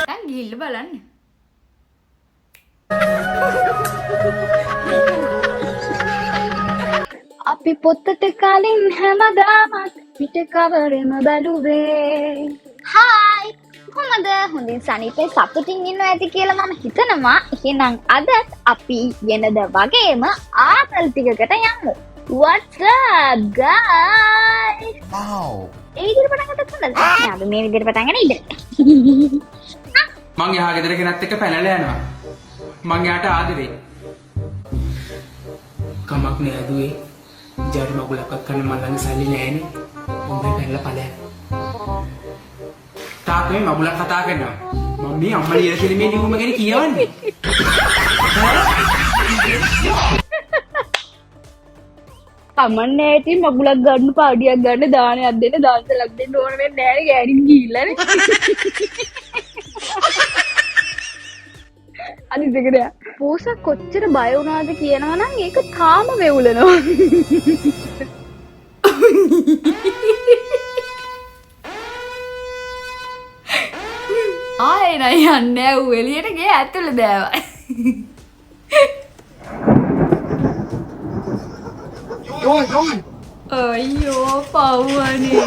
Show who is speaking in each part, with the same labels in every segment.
Speaker 1: දැන් ගිහිල්ලා බලන්න.
Speaker 2: අපි පොත්තට කලින් හැමදාමත් පිට කවරෙම බැලුවේ. හායි කොහමද? හොඳින් සනීපේ සතුටින් ඉන්නවා ඇති කියලා මම හිතනවා. එහෙනම් අදත් අපි වෙනද වගේම ආතල් ටිකකට යමු. What's up guys?
Speaker 3: Wow.
Speaker 2: ඒ විදිහට පටන් ගත්තත් හොඳද? නෑ අපි මේ විදිහට පටන් ගන්න ඉන්න.
Speaker 4: මං එහා ගෙදර කෙනත් එක්ක පැනලා යනවා. මං එයාට ආදරේ. කමක් නෑ දුවේ. ජාති මගුලක්වත් කන්න මන් ළඟ සල්ලි නෑනේ. උඹේ පැනලා ඵලයන්. තාත්තේ මගුලක් කතා කරනවා. මම මේ අම්මලා ඉර කියලා මේ නිකුම ගැන කියවන්නේ.
Speaker 2: කමන්නේ ඇති මගුලක් ගන්න පාඩියක් ගන්න දානයක් දෙන්න දාන්සලක් දෙන්න ඕන වෙන්නේ නැහැ ගෑණින් ගිහිල්ලානේ. අනිත් එක නෑ. පූසා කොච්චර බය වුණාද කියනවා නම් ඒක තාම වෙවුලනවා.
Speaker 1: ආයෙ නෑ යන්නේ ඌ එළියට ගේ ඇතුළේ බෑවා. අයියෝ පව්වනේ.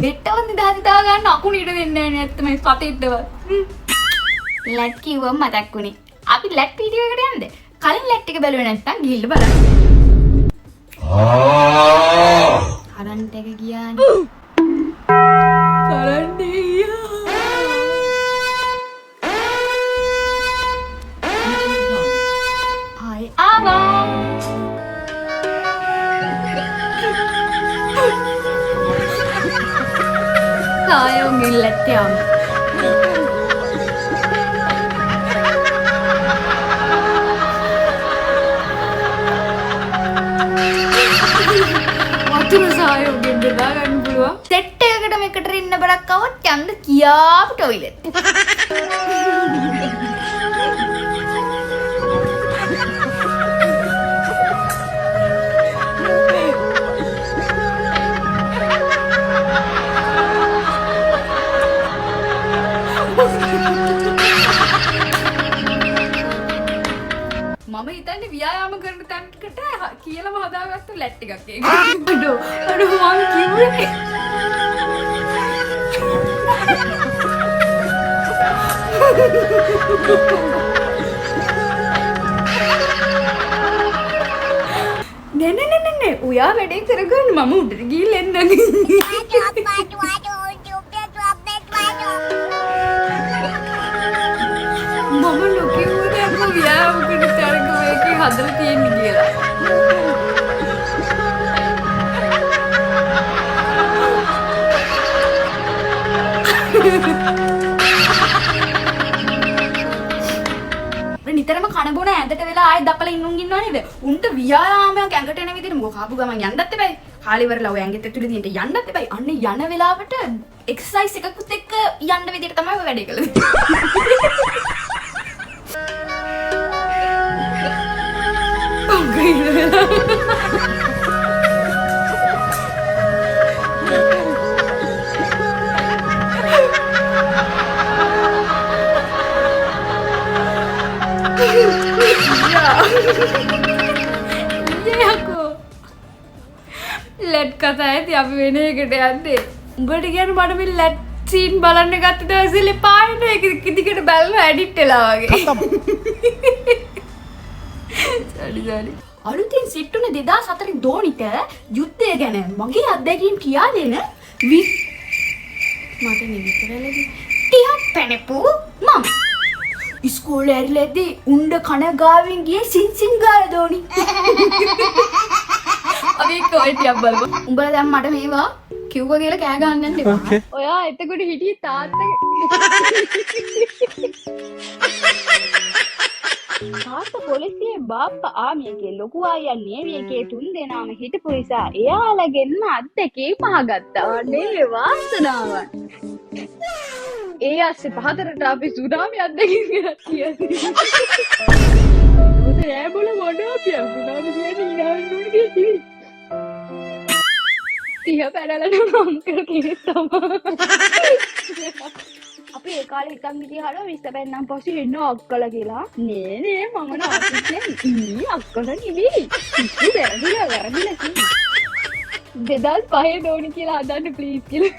Speaker 1: බෙට්ටවත් නිදහස් හිතා ගන්න අකුණු ඉඩ දෙන්නේ නැහැ නැත්නම් මේ සතෙක්ටවත්. ලැට් කිව්වම මතක් වුණේ. අපි ලැට් වීඩියෝ එකට යන්නද? කලින් ලැට් එක බැලුවේ නැත්නම් ගිහිල්ලා බලන්න. කරන්ට් එක ගියානේ. කරන්ට් එක ගියා. ආයි ආවා. Kayong gilat yan. Waduh sayang gede banget bro. Set එකකට මේකට රින්න බරක් આવත් යන්න කියාපු ටොයිලට්. මම හිතන්නේ ව්‍යායාම කරන තැනකට කියලාම හදාගත්තු ලැට් එකක් ඒක. අඩෝ මම කිව්වේ. නේ ඔයා වැඩේ කරගන්න මම උඩට ගිහින් එන්නම්. මම ලොකෙවුනේ අපෝ ව්‍යායාම කරන තැනක මේකේ හදලා තියෙන්නේ කියලා. නිතරම කන බොන ඇඳට වෙලා ආයෙ දපලා ඉන්නුන් ඉන්නව නේද? උන්ට ව්‍යායාමයක් ඇඟට එන විදිහට මොකක් කාපු ගමන් යන්නත් එපයි. කාලේ ඉවරලා ඔය ඇඟෙත් ඇතුලේ තියෙන්න යන්නත් එපයි. අන්න යන වෙලාවට එක්සර්සයිස් එකකුත් එක්ක යන්න විදිහට තමයි ඔය වැඩේ කළේ. ලැට් කතා ඇති අපි වෙන එකට යන්නේ. උඹට කියන්නේ මට මේ ලැට් සීන් බලන්න ගත්ත දවසේ පායන එක දිගට බලලා ඇඩිට් වෙලා වගේ. සරි. අලුතින් සිට්ටුන 2004 දෝනිට යුද්ධය ගැන මගේ අත්දැකීම් කියා දෙන මට නිවිතරලදී ටිකක් පැනපු මම ඉස්කෝලේ ඇරිලාදී උණ්ඩ කන ගාවින් ගියේ සින්සින් ගාල දෝනි. අපි කොයිටියක් බලමු. උඹලා දැන් මට මේවා කිව්වා කියලා කෑ ගහන්න යන්න එපා.
Speaker 2: ඔයා එතකොට හිටියේ තාත්තා. තාත්තා පොලිසියේ බාප්පා ආමියගේ ලොකු අයියා නේවියගේ 3 දෙනාම හිටපු නිසා එයාලගෙන්ම අත් දෙකේ මහගත්තා. අනේ වාසනාවක්. ඒ අස්සේ පහතරට අපි සුනාමියක් දෙකින් ගෙනත් කියන්නේ. මොකද ඈ බොල මොනවා අපි සුනාමි කියන්නේ ඊළඟ නුනේ කිව්වේ. තිය පැනලා නම් අංකල් කෙනෙක් තමයි. අපි ඒ කාලේ හිතන් හිටිය හරෝ විශ්තපෙන් නම් පස්සේ එන්න අක්කලා කියලා. නේ මම නම් අපිට ඉන්නේ අක්කලා නෙවෙයි. ඉස්සු වැරදිලා කිව්වා. 2005 දෝනි කියලා හදන්න ප්ලීස් කියලා.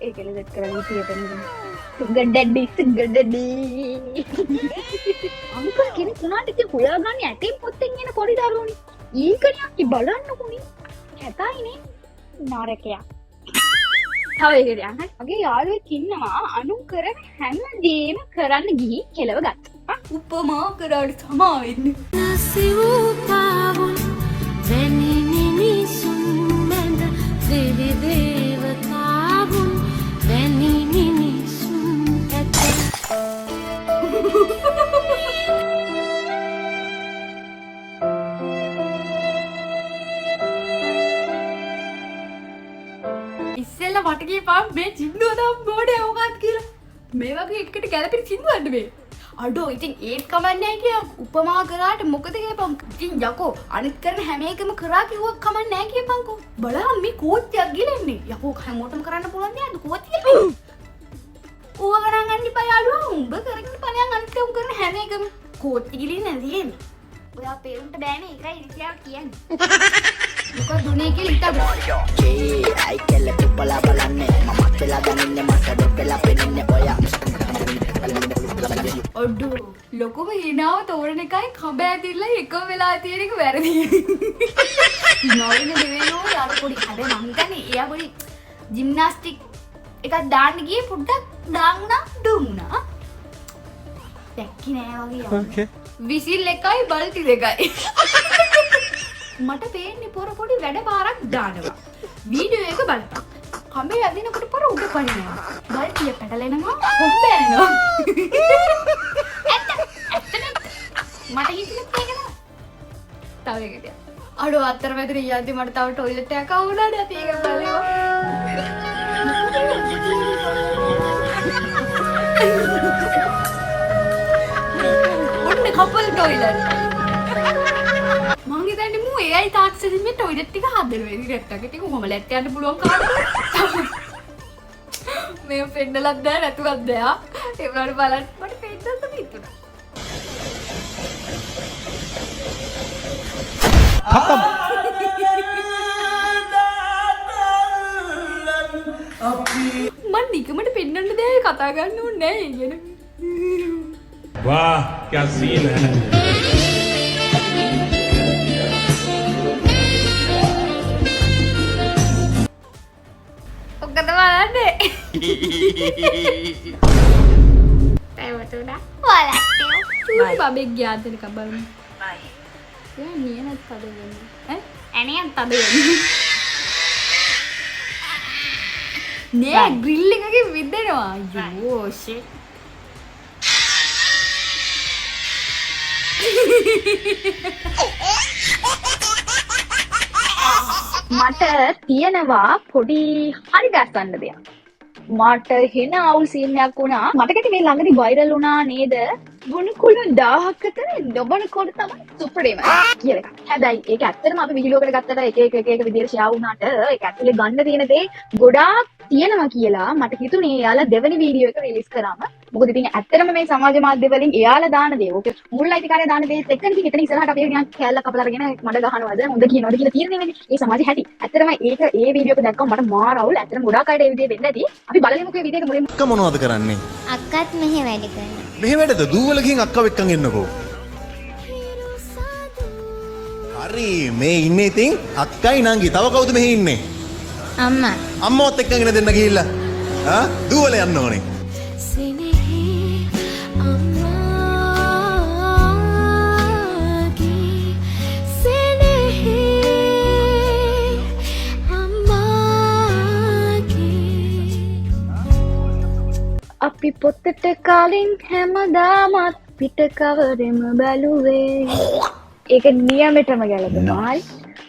Speaker 2: ඒකල සෙට් කරලා ඉතියටම. Sugar daddy. අංකල් කෙනෙක් උනාට ඉතින් හොයාගන්නේ ඇටේ පොත්තෙන් එන පොඩි දරුවෝනේ. ඊකනේ අපි බලන්නකොනේ. කැතයිනේ නරකයක්. තව එකක් යන්න. මගේ යාළුවෙක් ඉන්නවා අනුන් කරන හැමදේම කරන්න ගිහින් කෙලව ගත්තා. උපමා කරාට තමා වෙන්නේ.
Speaker 1: ඉස්සෙල්ලා මට කියපන් මේ සින්දුව නම් බෝඩේ මොකක්ද කියලා. මේ වගේ එකට ගැලපෙන සින්දුවක්ද මේ? අඩෝ ඉතින් ඒත් කමන්නේ කියා උපමා කරාට මොකද කියපන්. ඉතින් යකෝ අනිත් කරන හැම එකම කරා කිව්වක් කමන්නේ නැහැ කියපන්කෝ. බලහන් මේ කෝච්චියක් ගිලන්නේ. යකෝ හැමෝටම කරන්න පුළුවන් නේද කෝච්චිය? ඌව ගණන් ගන්න ඉපා යාළුවා. උඹ කරගෙන ඵලයන් අනිත් උන් කරන හැම එකම කෝච්චි ගිලින්නේ නැතිනේ. ඔයා පේරුන්ට බෑනේ ඒකයි ඉතියා කියන්නේ. මොකද දුනේ කියලා හිතබ.
Speaker 3: අයි කෙල්ල පුපලා බලන්නේ මමත් වෙලා දන්නේ මට දෙපලා පෙන්නේ ඔයා.
Speaker 1: ඔඩෝ ලොකුම හිනාව තෝරන එකයි කඹ ඇතිරලා එකම වෙලා තියෙන එක වැරදි. නෝයින දෙවෙනෝ යාර පොඩි හැබැයි මම හිතන්නේ එයා පොඩි ජිම්නාස්ටික් එකක් දාන්න ගියේ පොඩ්ඩක් දාන්නා දුන්නා. දැක්කේ නෑ වගේ. ඕකේ. විසිල් එකයි බල්ටි දෙකයි. මට පේන්නේ පොර පොඩි වැඩ පාරක් දානවා. වීඩියෝ එක බලපන්. කඹේ යදිනකොට පොර උඩ පනිනවා. බල්ටිය පැටලෙනවා. හොම්බ යනවා. මට හිතෙන්නේ ඒක නෑ. තව එකද. අඩෝ අතර මැදට යද්දි මට තව ටොයිලට් එකක් ආවුණාද ඇති ඒක බලනවා. ඔන්න කපල් ටොයිලට්. මං හිතන්නේ මූ එයි තාක්ෂණින් මේ ටොයිලට් ටික හදනවා. ඉතින් රැට්ටක ටික කොහොම ලැට් යන්න පුළුවන් කාටද? මේ පෙන්නලක් දැන නැතුවත් දැන්. ඒ වුණාට බලන්න මට පෙන්නන්න පිටුණා.
Speaker 5: खत्म
Speaker 1: මන් නිකමට පෙන්නන්න දෙයක් කතා ගන්න ඕනේ නෑ කියන.
Speaker 5: वाह क्या सीन है
Speaker 1: ඔක්කද බලන්නේ. පැවතුණා. වලට්ටිය. චූටි බබෙක් ගියාද දෙනක බලමු. බයි. යා නියනත් තද වෙන්නේ. ඈ? ඇණියන් තද වෙන්නේ. නේ ග්‍රිල් එකකින් විදෙනවා. අයියෝ ෂිට්.
Speaker 2: මට තියෙනවා පොඩි හරි ගස්සන්න දෙයක්. මට හෙන අවුල් සීන් එකක් වුණා. මතකද මේ ළඟදී වයිරල් වුණා නේද? ගුණකුළු 1000ක් අතර නොබන කොට තමයි සුප්‍රීම කියලා එකක්. හැබැයි ඒක ඇත්තටම අපි වීඩියෝ එකට ගත්තට එක විදිහට ෂෙයා වුණාට ඒක ඇතුලේ ගන්න තියෙන දේ ගොඩාක් තියෙනවා කියලා මට හිතුනේ එයාලා දෙවෙනි වීඩියෝ එක රිලීස් කරාම. මොකද ඉතින් ඇත්තටම මේ සමාජ මාධ්‍ය වලින් එයාලා දාන දේ ඕක මුල් අයිතිකාරය දාන දේත් එක්ක ඉතින් එතන ඉස්සරහට අපි නිකන් කැලලක් කපලා අරගෙන මඩ ගහනවද හොඳ කියනවද කියලා තීරණය වෙන්නේ. ඒ සමාජය හැටි. ඇත්තටම ඒක ඒ වීඩියෝ එක දැක්කම මට මාර අවුල්. ඇත්තටම ගොඩාක් අයට ඒ විදිහේ වෙන්නේ නැති. අපි බලමුකෝ මේ වීඩියෝ එක මුලින්ම.
Speaker 6: අක්ක මොනවද කරන්නේ?
Speaker 7: අක්කත් මෙහෙ වැඩ කරනවා.
Speaker 6: මෙහෙ වැඩද? දූවලකින් අක්කව එක්කන් එන්නකෝ. හරි මේ ඉන්නේ ඉතින් අක්කයි නංගි. තව කවුද මෙහෙ ඉන්නේ?
Speaker 7: අම්මා.
Speaker 6: අම්මවත් එක්කන් එන දෙන්න ගිහිල්ලා. ආ දූවල යන්න ඕනේ.
Speaker 2: අපි පොතට කලින් හැමදාමත් පිට කවරෙම බැලුවේ. ඒක නියමෙටම ගැලපෙනවා.